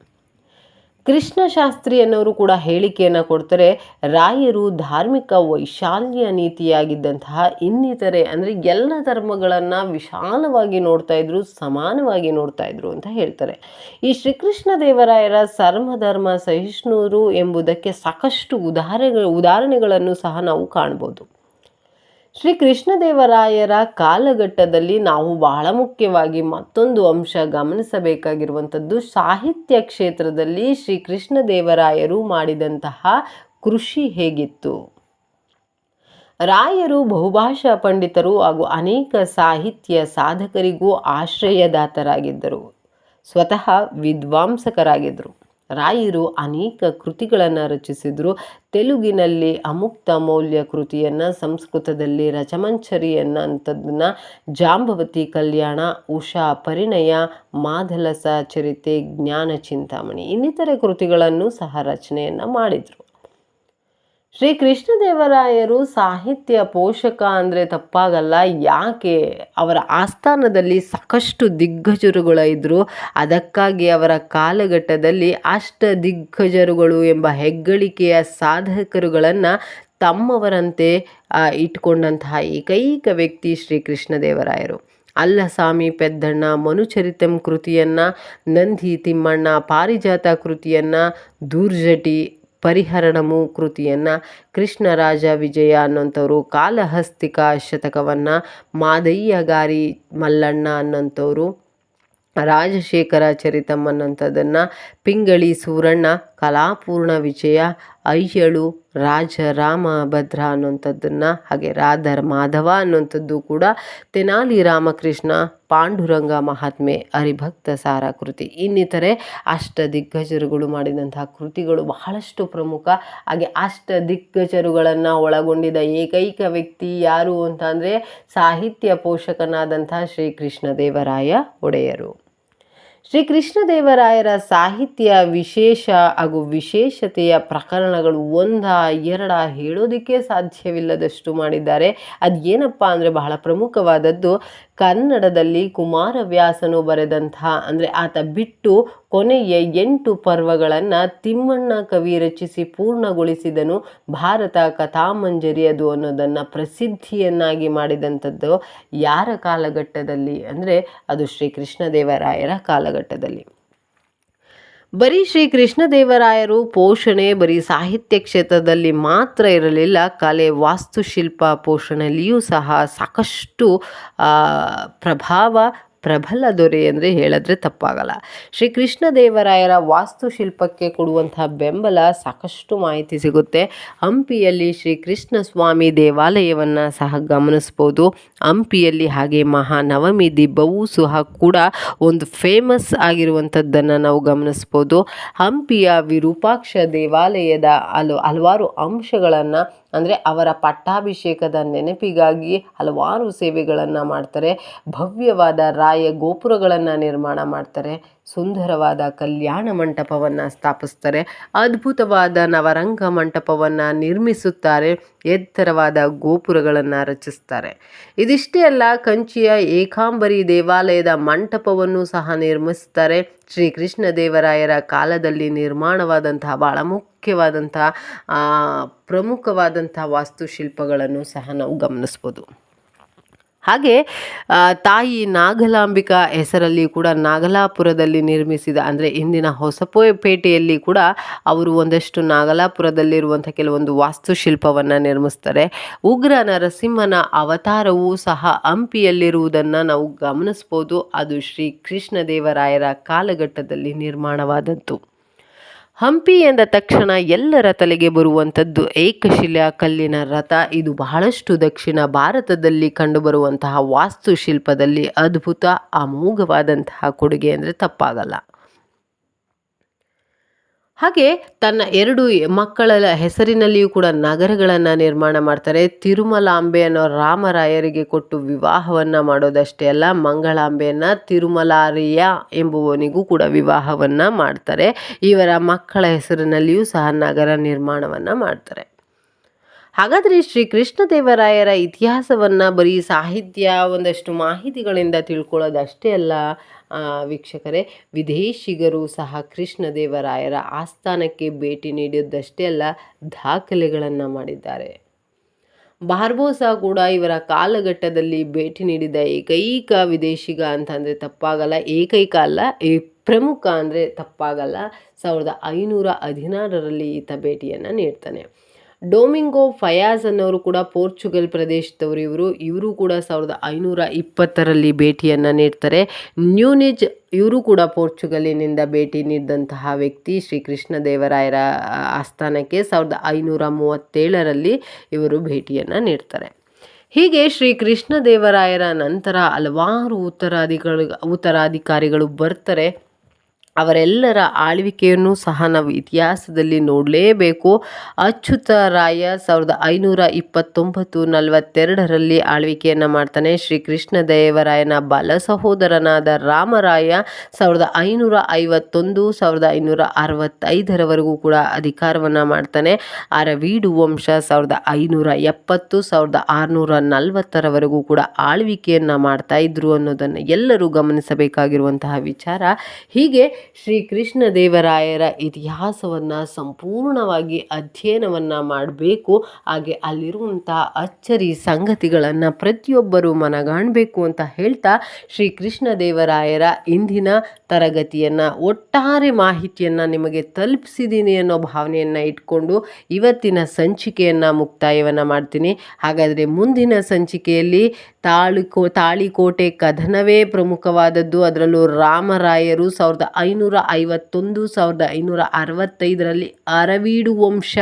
ಕೃಷ್ಣಶಾಸ್ತ್ರಿ ಅನ್ನೋರು ಕೂಡ ಹೇಳಿಕೆಯನ್ನು ಕೊಡ್ತಾರೆ. ರಾಯರು ಧಾರ್ಮಿಕ ವೈಶಾಲ್ಯ ನೀತಿಯಾಗಿದ್ದಂತಹ ಇನ್ನಿತರೆ ಅಂದರೆ ಎಲ್ಲ ಧರ್ಮಗಳನ್ನು ವಿಶಾಲವಾಗಿ ನೋಡ್ತಾ ಇದ್ರು, ಸಮಾನವಾಗಿ ನೋಡ್ತಾ ಇದ್ರು ಅಂತ ಹೇಳ್ತಾರೆ. ಈ ಶ್ರೀಕೃಷ್ಣದೇವರಾಯರ ಸರ್ವಧರ್ಮ ಸಹಿಷ್ಣುರು ಎಂಬುದಕ್ಕೆ ಸಾಕಷ್ಟು ಉದಾಹರಣೆಗಳನ್ನು ಸಹ ನಾವು ಕಾಣ್ಬೋದು. ಶ್ರೀ ಕೃಷ್ಣದೇವರಾಯರ ಕಾಲಘಟ್ಟದಲ್ಲಿ ನಾವು ಬಹಳ ಮುಖ್ಯವಾಗಿ ಮತ್ತೊಂದು ಅಂಶ ಗಮನಿಸಬೇಕಾಗಿರುವಂಥದ್ದು, ಸಾಹಿತ್ಯ ಕ್ಷೇತ್ರದಲ್ಲಿ ಶ್ರೀ ಕೃಷ್ಣದೇವರಾಯರು ಮಾಡಿದಂತಹ ಕೃಷಿ ಹೇಗಿತ್ತು. ರಾಯರು ಬಹುಭಾಷಾ ಪಂಡಿತರು ಹಾಗೂ ಅನೇಕ ಸಾಹಿತ್ಯ ಸಾಧಕರಿಗೂ ಆಶ್ರಯದಾತರಾಗಿದ್ದರು. ಸ್ವತಃ ವಿದ್ವಾಂಸಕರಾಗಿದ್ದರು. ರಾಯರು ಅನೇಕ ಕೃತಿಗಳನ್ನು ರಚಿಸಿದರು. ತೆಲುಗಿನಲ್ಲಿ ಅಮುಕ್ತ ಮೌಲ್ಯ ಕೃತಿಯನ್ನು, ಸಂಸ್ಕೃತದಲ್ಲಿ ರಚಮಂಚರಿ ಅನ್ನೋಂಥದ್ದನ್ನು, ಜಾಂಬವತಿ ಕಲ್ಯಾಣ, ಉಷಾ ಪರಿಣಯ, ಮಾಧಲಸ ಚರಿತೆ, ಜ್ಞಾನ ಚಿಂತಾಮಣಿ ಇನ್ನಿತರೆ ಕೃತಿಗಳನ್ನು ಸಹ ರಚನೆಯನ್ನು ಮಾಡಿದರು. ಶ್ರೀ ಕೃಷ್ಣದೇವರಾಯರು ಸಾಹಿತ್ಯ ಪೋಷಕ ಅಂದರೆ ತಪ್ಪಾಗಲ್ಲ. ಯಾಕೆ? ಅವರ ಆಸ್ಥಾನದಲ್ಲಿ ಸಾಕಷ್ಟು ದಿಗ್ಗಜರುಗಳಿದ್ದರು. ಅದಕ್ಕಾಗಿ ಅವರ ಕಾಲಘಟ್ಟದಲ್ಲಿ ಅಷ್ಟದಿಗ್ಗಜರುಗಳು ಎಂಬ ಹೆಗ್ಗಳಿಕೆಯ ಸಾಧಕರುಗಳನ್ನು ತಮ್ಮವರಂತೆ ಇಟ್ಕೊಂಡಂತಹ ಏಕೈಕ ವ್ಯಕ್ತಿ ಶ್ರೀ ಕೃಷ್ಣದೇವರಾಯರು. ಅಲ್ಲಸಾಮಿ ಪೆದ್ದಣ್ಣ ಮನುಚರಿತಂ ಕೃತಿಯನ್ನು, ನಂದಿ ತಿಮ್ಮಣ್ಣ ಪಾರಿಜಾತ ಕೃತಿಯನ್ನು, ದೂರ್ಜಟಿ ಪರಿಹರಣಮು ಕೃತಿಯನ್ನು, ಕೃಷ್ಣರಾಜ ವಿಜಯ ಅನ್ನೋಂಥವ್ರು ಕಾಲಹಸ್ತಿಕ ಶತಕವನ್ನು, ಮಾದಯ್ಯಗಾರಿ ಮಲ್ಲಣ್ಣ ಅನ್ನೋಂಥವ್ರು ರಾಜಶೇಖರ ಚರಿತಂ ಅನ್ನೋಂಥದ್ದನ್ನು, ಪಿಂಗಳಿ ಸೂರಣ್ಣ ಕಲಾಪೂರ್ಣ ವಿಜಯ, ಅಯ್ಯಳು ರಾಜರಾಮಭದ್ರ ಅನ್ನೋಂಥದ್ದನ್ನು, ಹಾಗೆ ರಾಧರ್ ಮಾಧವ ಅನ್ನೋಂಥದ್ದು ಕೂಡ, ತೆನಾಲಿ ರಾಮಕೃಷ್ಣ ಪಾಂಡುರಂಗ ಮಹಾತ್ಮೆ, ಹರಿಭಕ್ತ ಸಾರ ಕೃತಿ ಇನ್ನಿತರೆ ಅಷ್ಟದಿಗ್ಗಜರುಗಳು ಮಾಡಿದಂತಹ ಕೃತಿಗಳು ಬಹಳಷ್ಟು ಪ್ರಮುಖ. ಹಾಗೆ ಅಷ್ಟದಿಗ್ಗಜರುಗಳನ್ನು ಒಳಗೊಂಡಿದ್ದ ಏಕೈಕ ವ್ಯಕ್ತಿ ಯಾರು ಅಂತ ಅಂದರೆ ಸಾಹಿತ್ಯ ಪೋಷಕನಾದಂತಹ ಶ್ರೀ ಕೃಷ್ಣದೇವರಾಯ ಒಡೆಯರು. ಶ್ರೀ ಕೃಷ್ಣದೇವರಾಯರ ಸಾಹಿತ್ಯ ವಿಶೇಷ ಹಾಗೂ ವಿಶೇಷತೆಯ ಪ್ರಕರಣಗಳು ಎರಡ ಹೇಳೋದಕ್ಕೆ ಸಾಧ್ಯವಿಲ್ಲದಷ್ಟು ಮಾಡಿದ್ದಾರೆ. ಅದು ಏನಪ್ಪ ಅಂದರೆ ಬಹಳ ಪ್ರಮುಖವಾದದ್ದು, ಕನ್ನಡದಲ್ಲಿ ಕುಮಾರವ್ಯಾಸನು ಬರೆದಂತಹ ಅಂದರೆ ಆತ ಬಿಟ್ಟು ಕೊನೆಯ 8 ಪರ್ವಗಳನ್ನು ತಿಮ್ಮಣ್ಣ ಕವಿ ರಚಿಸಿ ಪೂರ್ಣಗೊಳಿಸಿದನು. ಭಾರತ ಕಥಾಮಂಜರಿ ಅದು ಅನ್ನೋದನ್ನು ಪ್ರಸಿದ್ಧಿಯನ್ನಾಗಿ ಮಾಡಿದಂಥದ್ದು ಯಾರ ಕಾಲಘಟ್ಟದಲ್ಲಿ ಅಂದರೆ ಅದು ಶ್ರೀ ಕೃಷ್ಣದೇವರಾಯರ ಕಾಲಘಟ್ಟದಲ್ಲಿ. ಬರೀ ಶ್ರೀ ಕೃಷ್ಣದೇವರಾಯರು ಪೋಷಣೆ ಬರೀ ಸಾಹಿತ್ಯ ಕ್ಷೇತ್ರದಲ್ಲಿ ಮಾತ್ರ ಇರಲಿಲ್ಲ, ಕಲೆ ವಾಸ್ತುಶಿಲ್ಪ ಪೋಷಣೆಯಲ್ಲಿಯೂ ಸಹ ಸಾಕಷ್ಟು ಪ್ರಬಲ ದೊರೆ ಅಂದರೆ ಹೇಳಿದ್ರೆ ತಪ್ಪಾಗಲ್ಲ. ಶ್ರೀ ಕೃಷ್ಣದೇವರಾಯರ ವಾಸ್ತುಶಿಲ್ಪಕ್ಕೆ ಕೊಡುವಂತಹ ಬೆಂಬಲ ಸಾಕಷ್ಟು ಮಾಹಿತಿ ಸಿಗುತ್ತೆ. ಹಂಪಿಯಲ್ಲಿ ಶ್ರೀ ಕೃಷ್ಣ ಸ್ವಾಮಿ ದೇವಾಲಯವನ್ನು ಸಹ ಗಮನಿಸ್ಬೋದು. ಹಂಪಿಯಲ್ಲಿ ಹಾಗೆ ಮಹಾನವಮಿ ದಿಬ್ಬವೂ ಸಹ ಕೂಡ ಒಂದು ಫೇಮಸ್ ಆಗಿರುವಂಥದ್ದನ್ನು ನಾವು ಗಮನಿಸ್ಬೋದು. ಹಂಪಿಯ ವಿರೂಪಾಕ್ಷ ದೇವಾಲಯದ ಹಲವಾರು ಅಂಶಗಳನ್ನು ಅಂದರೆ ಅವರ ಪಟ್ಟಾಭಿಷೇಕದ ನೆನಪಿಗಾಗಿ ಹಲವಾರು ಸೇವೆಗಳನ್ನು ಮಾಡ್ತಾರೆ. ಭವ್ಯವಾದ ರಾಯ ಗೋಪುರಗಳನ್ನು ನಿರ್ಮಾಣ ಮಾಡ್ತಾರೆ. ಸುಂದರವಾದ ಕಲ್ಯಾಣ ಮಂಟಪವನ್ನು ಸ್ಥಾಪಿಸ್ತಾರೆ. ಅದ್ಭುತವಾದ ನವರಂಗ ಮಂಟಪವನ್ನು ನಿರ್ಮಿಸುತ್ತಾರೆ. ಎತ್ತರವಾದ ಗೋಪುರಗಳನ್ನು ರಚಿಸ್ತಾರೆ. ಇದಿಷ್ಟೇ ಅಲ್ಲ, ಕಂಚಿಯ ಏಕಾಂಬರಿ ದೇವಾಲಯದ ಮಂಟಪವನ್ನು ಸಹ ನಿರ್ಮಿಸ್ತಾರೆ. ಶ್ರೀ ಕೃಷ್ಣದೇವರಾಯರ ಕಾಲದಲ್ಲಿ ನಿರ್ಮಾಣವಾದಂತಹ ಬಹಳ ಮುಖ್ಯವಾದಂತಹ ಪ್ರಮುಖವಾದಂತಹ ವಾಸ್ತುಶಿಲ್ಪಗಳನ್ನು ಸಹ ನಾವು ಗಮನಿಸ್ಬೋದು. ಹಾಗೆ ತಾಯಿ ನಾಗಲಾಂಬಿಕಾ ಹೆಸರಲ್ಲಿ ಕೂಡ ನಾಗಲಾಪುರದಲ್ಲಿ ನಿರ್ಮಿಸಿದ ಅಂದರೆ ಇಂದಿನ ಹೊಸಪೇಟೆಯಲ್ಲಿ ಕೂಡ ಅವರು ಒಂದಷ್ಟು ನಾಗಲಾಪುರದಲ್ಲಿರುವಂಥ ಕೆಲವೊಂದು ವಾಸ್ತುಶಿಲ್ಪವನ್ನು ನಿರ್ಮಿಸ್ತಾರೆ. ಉಗ್ರ ನರಸಿಂಹನ ಅವತಾರವೂ ಸಹ ಹಂಪಿಯಲ್ಲಿರುವುದನ್ನು ನಾವು ಗಮನಿಸ್ಬೋದು. ಅದು ಶ್ರೀ ಕೃಷ್ಣದೇವರಾಯರ ಕಾಲಘಟ್ಟದಲ್ಲಿ ನಿರ್ಮಾಣವಾದದ್ದು. ಹಂಪಿ ಎಂದ ತಕ್ಷಣ ಎಲ್ಲರ ತಲೆಗೆ ಬರುವಂಥದ್ದು ಏಕಶಿಲಾ ಕಲ್ಲಿನ ರಥ. ಇದು ಬಹಳಷ್ಟು ದಕ್ಷಿಣ ಭಾರತದಲ್ಲಿ ಕಂಡುಬರುವಂತಹ ವಾಸ್ತುಶಿಲ್ಪದಲ್ಲಿ ಅದ್ಭುತ ಅಮೋಘವಾದಂತಹ ಕೊಡುಗೆ ಅಂದರೆ ತಪ್ಪಾಗಲ್ಲ. ಹಾಗೆ ತನ್ನ 2 ಮಕ್ಕಳ ಹೆಸರಿನಲ್ಲಿಯೂ ಕೂಡ ನಗರಗಳನ್ನು ನಿರ್ಮಾಣ ಮಾಡ್ತಾರೆ. ತಿರುಮಲಾಂಬೆ ಅನ್ನೋ ರಾಮರಾಯರಿಗೆ ಕೊಟ್ಟು ವಿವಾಹವನ್ನು ಮಾಡೋದಷ್ಟೇ ಅಲ್ಲ, ಮಂಗಳಾಂಬೆಯನ್ನು ತಿರುಮಲಾರಿಯ ಎಂಬುವನಿಗೂ ಕೂಡ ವಿವಾಹವನ್ನು ಮಾಡ್ತಾರೆ. ಇವರ ಮಕ್ಕಳ ಹೆಸರಿನಲ್ಲಿಯೂ ಸಹ ನಗರ ನಿರ್ಮಾಣವನ್ನು ಮಾಡ್ತಾರೆ. ಹಾಗಾದರೆ ಶ್ರೀ ಕೃಷ್ಣದೇವರಾಯರ ಇತಿಹಾಸವನ್ನು ಬರೀ ಸಾಹಿತ್ಯ ಒಂದಷ್ಟು ಮಾಹಿತಿಗಳಿಂದ ತಿಳ್ಕೊಳ್ಳೋದಷ್ಟೇ ಅಲ್ಲ ವೀಕ್ಷಕರೇ, ವಿದೇಶಿಗರು ಸಹ ಕೃಷ್ಣದೇವರಾಯರ ಆಸ್ಥಾನಕ್ಕೆ ಭೇಟಿ ನೀಡಿದ್ದಷ್ಟೇ ಅಲ್ಲ, ದಾಖಲೆಗಳನ್ನು ಮಾಡಿದ್ದಾರೆ. ಬಾರ್ಬೋಸಾ ಕೂಡ ಇವರ ಕಾಲಘಟ್ಟದಲ್ಲಿ ಭೇಟಿ ನೀಡಿದ ಏಕೈಕ ವಿದೇಶಿಗ ಅಂತಂದರೆ ತಪ್ಪಾಗಲ್ಲ. ಏಕೈಕ ಅಲ್ಲ, ಪ್ರಮುಖ ಅಂದರೆ ತಪ್ಪಾಗಲ್ಲ. 1516ರಲ್ಲಿ ಈತ ಭೇಟಿಯನ್ನು ನೀಡ್ತಾನೆ. ಡೊಮಿಂಗೋ ಫಯಾಜ್ ಅನ್ನೋರು ಕೂಡ ಪೋರ್ಚುಗಲ್ ಪ್ರದೇಶದವರು. ಇವರು ಕೂಡ 1520ರಲ್ಲಿ ಭೇಟಿಯನ್ನು ನೀಡ್ತಾರೆ. ನ್ಯೂನಿಜ್ ಇವರು ಕೂಡ ಪೋರ್ಚುಗಲಿನಿಂದ ಭೇಟಿ ನೀಡಿದಂತಹ ವ್ಯಕ್ತಿ. ಶ್ರೀ ಕೃಷ್ಣದೇವರಾಯರ ಆಸ್ಥಾನಕ್ಕೆ 1537ರಲ್ಲಿ ಇವರು ಭೇಟಿಯನ್ನು ನೀಡ್ತಾರೆ. ಹೀಗೆ ಶ್ರೀ ಕೃಷ್ಣದೇವರಾಯರ ನಂತರ ಹಲವಾರು ಉತ್ತರಾಧಿಕಾರಿಗಳು ಬರ್ತಾರೆ. ಅವರೆಲ್ಲರ ಆಳ್ವಿಕೆಯನ್ನು ಸಹ ನಾವು ಇತಿಹಾಸದಲ್ಲಿ ನೋಡಲೇಬೇಕು. ಅಚ್ಯುತರಾಯ 1529-42ರಲ್ಲಿ ಆಳ್ವಿಕೆಯನ್ನು ಮಾಡ್ತಾನೆ. ಶ್ರೀ ಕೃಷ್ಣದೇವರಾಯನ ಬಲ ಸಹೋದರನಾದ ರಾಮರಾಯ 1551-1565ರವರೆಗೂ ಕೂಡ ಅಧಿಕಾರವನ್ನು ಮಾಡ್ತಾನೆ. ಅರವೀಡು ವಂಶ 1570-1640ರವರೆಗೂ ಕೂಡ ಆಳ್ವಿಕೆಯನ್ನು ಮಾಡ್ತಾ ಇದ್ರು ಅನ್ನೋದನ್ನು ಎಲ್ಲರೂ ಗಮನಿಸಬೇಕಾಗಿರುವಂತಹ ವಿಚಾರ. ಹೀಗೆ ಶ್ರೀ ಕೃಷ್ಣದೇವರಾಯರ ಇತಿಹಾಸವನ್ನು ಸಂಪೂರ್ಣವಾಗಿ ಅಧ್ಯಯನವನ್ನು ಮಾಡಬೇಕು. ಹಾಗೆ ಅಲ್ಲಿರುವಂತಹ ಅಚ್ಚರಿ ಸಂಗತಿಗಳನ್ನು ಪ್ರತಿಯೊಬ್ಬರೂ ಮನಗಾಣಬೇಕು ಅಂತ ಹೇಳ್ತಾ, ಶ್ರೀ ಕೃಷ್ಣದೇವರಾಯರ ಇಂದಿನ ತರಗತಿಯನ್ನು ಒಟ್ಟಾರೆ ಮಾಹಿತಿಯನ್ನು ನಿಮಗೆ ತಲುಪಿಸಿದ್ದೀನಿ ಅನ್ನೋ ಭಾವನೆಯನ್ನು ಇಟ್ಕೊಂಡು ಇವತ್ತಿನ ಸಂಚಿಕೆಯನ್ನು ಮುಕ್ತಾಯವನ್ನು ಮಾಡ್ತೀನಿ. ಹಾಗಾದರೆ ಮುಂದಿನ ಸಂಚಿಕೆಯಲ್ಲಿ ತಾಳಿಕೋಟೆ ಕದನವೇ ಪ್ರಮುಖವಾದದ್ದು. ಅದರಲ್ಲೂ ರಾಮರಾಯರು 1551-1565ರಲ್ಲಿ ಅರವೀಡು ವಂಶ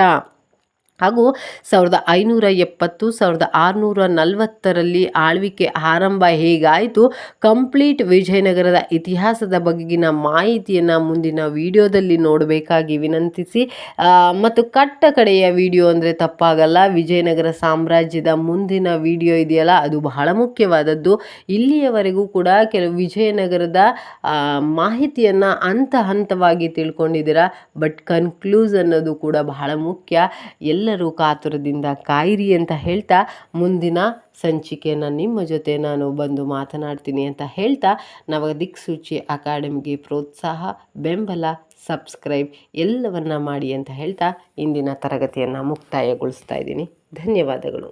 ಹಾಗೂ 1570-1640ರಲ್ಲಿ ಆಳ್ವಿಕೆ ಆರಂಭ ಹೇಗಾಯಿತು, ಕಂಪ್ಲೀಟ್ ವಿಜಯನಗರದ ಇತಿಹಾಸದ ಬಗೆಗಿನ ಮಾಹಿತಿಯನ್ನು ಮುಂದಿನ ವಿಡಿಯೋದಲ್ಲಿ ನೋಡಬೇಕಾಗಿ ವಿನಂತಿಸಿ, ಮತ್ತು ಕಡೆಯ ವಿಡಿಯೋ ಅಂದರೆ ತಪ್ಪಾಗಲ್ಲ, ವಿಜಯನಗರ ಸಾಮ್ರಾಜ್ಯದ ಮುಂದಿನ ವಿಡಿಯೋ ಇದೆಯಲ್ಲ ಅದು ಬಹಳ ಮುಖ್ಯವಾದದ್ದು. ಇಲ್ಲಿಯವರೆಗೂ ಕೂಡ ಕೆಲವು ವಿಜಯನಗರದ ಮಾಹಿತಿಯನ್ನು ಹಂತವಾಗಿ ತಿಳ್ಕೊಂಡಿದ್ದೀರಾ, ಬಟ್ ಕನ್ಕ್ಲೂಸ್ ಅನ್ನೋದು ಕೂಡ ಬಹಳ ಮುಖ್ಯ. ಎಲ್ಲ ಎಲ್ಲರೂ ಕಾತುರದಿಂದ ಕಾಯಿರಿ ಅಂತ ಹೇಳ್ತಾ ಮುಂದಿನ ಸಂಚಿಕೆಯನ್ನು ನಿಮ್ಮ ಜೊತೆ ನಾನು ಬಂದು ಮಾತನಾಡ್ತೀನಿ ಅಂತ ಹೇಳ್ತಾ ನವದಿಕ್ಸೂಚಿ ಅಕಾಡೆಮಿಗೆ ಪ್ರೋತ್ಸಾಹ, ಬೆಂಬಲ, ಸಬ್ಸ್ಕ್ರೈಬ್ ಎಲ್ಲವನ್ನ ಮಾಡಿ ಅಂತ ಹೇಳ್ತಾ ಇಂದಿನ ತರಗತಿಯನ್ನು ಮುಕ್ತಾಯಗೊಳಿಸ್ತಾ ಇದ್ದೀನಿ. ಧನ್ಯವಾದಗಳು.